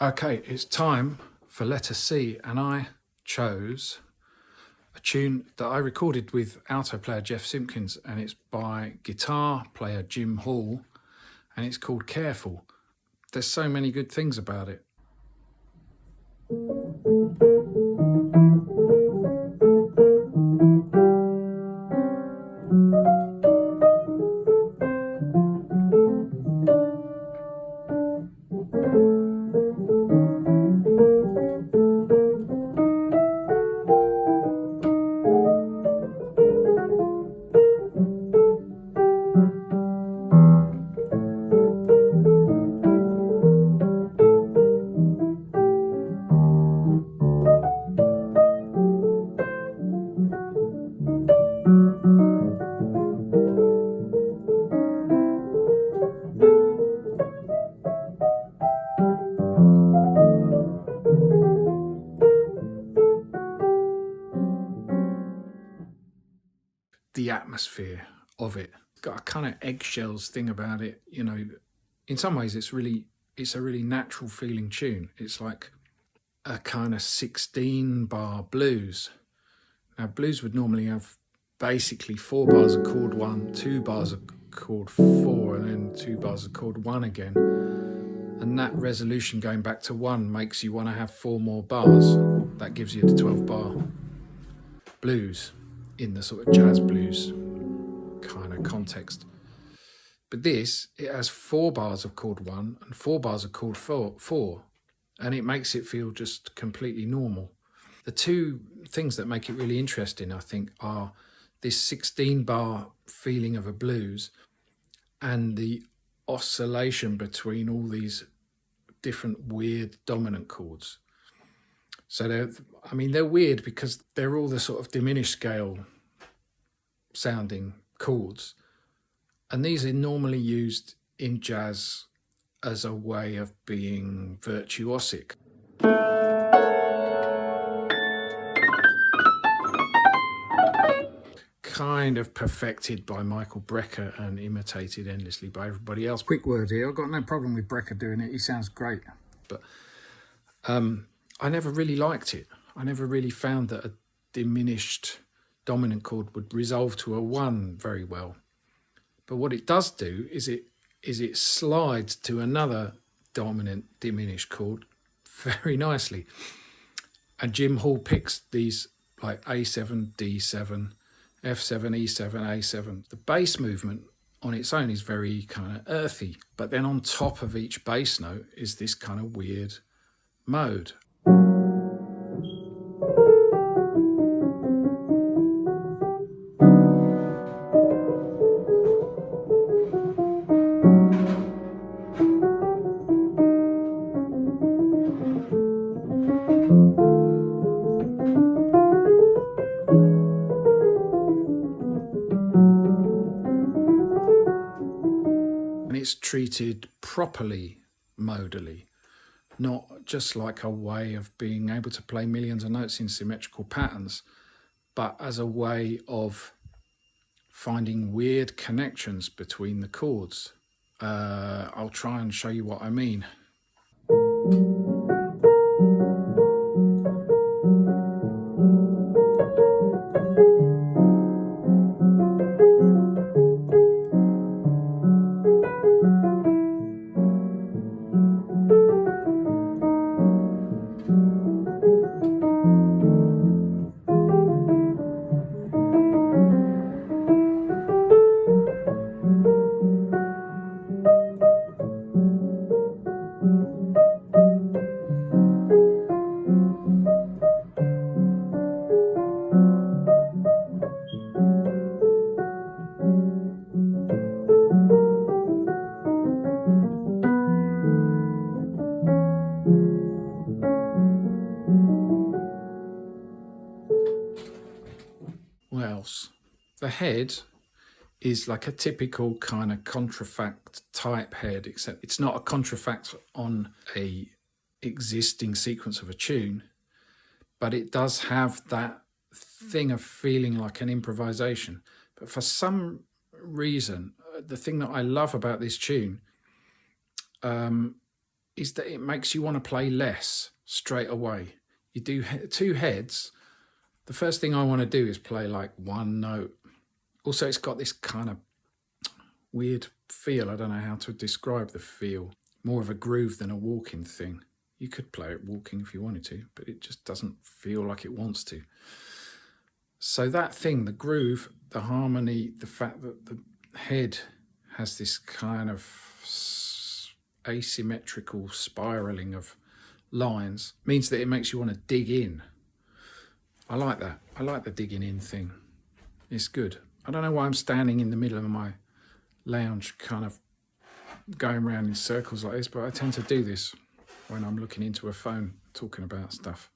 Okay, it's time for letter C, and I chose a tune that I recorded with alto player Jeff Simpkins, and it's by guitar player Jim Hall, and it's called Careful. There's so many good things about it. The atmosphere of it. It's got a kind of eggshells thing about it, you know. In some ways it's a really natural feeling tune. It's like a kind of 16 bar blues. Now blues would normally have basically 4 bars of chord 1, 2 bars of chord 4, and then 2 bars of chord 1 again. And that resolution going back to 1 makes you want to have 4 more bars. That gives you the 12 bar blues in the sort of jazz blues kind of context. But this, it has 4 bars of chord 1 and 4 bars of chord 4, and it makes it feel just completely normal. The two things that make it really interesting, I think, are this 16 bar feeling of a blues and the oscillation between all these different weird dominant chords. So they're weird because they're all the sort of diminished scale sounding chords. And these are normally used in jazz as a way of being virtuosic. Kind of perfected by Michael Brecker and imitated endlessly by everybody else. Quick word here, I've got no problem with Brecker doing it, he sounds great. But I never really liked it. I never really found that a diminished dominant chord would resolve to a 1 very well. But what it does do is it slides to another dominant diminished chord very nicely. And Jim Hall picks these like A7, D7, F7, E7, A7. The bass movement on its own is very kind of earthy, but then on top of each bass note is this kind of weird mode. And it's treated properly modally, not just like a way of being able to play millions of notes in symmetrical patterns, but as a way of finding weird connections between the chords. I'll try and show you what I mean. What else? The head is like a typical kind of contrafact type head, except it's not a contrafact on a existing sequence of a tune, but it does have that thing of feeling like an improvisation. But for some reason, the thing that I love about this tune is that it makes you want to play less straight away. You do two heads. The first thing I want to do is play like one note. Also, it's got this kind of weird feel. I don't know how to describe the feel. More of a groove than a walking thing. You could play it walking if you wanted to, but it just doesn't feel like it wants to. So that thing, the groove, the harmony, the fact that the head has this kind of asymmetrical spiraling of lines, means that it makes you want to dig in. I like that. I like the digging in thing. It's good. I don't know why I'm standing in the middle of my lounge kind of going around in circles like this, but I tend to do this when I'm looking into a phone talking about stuff.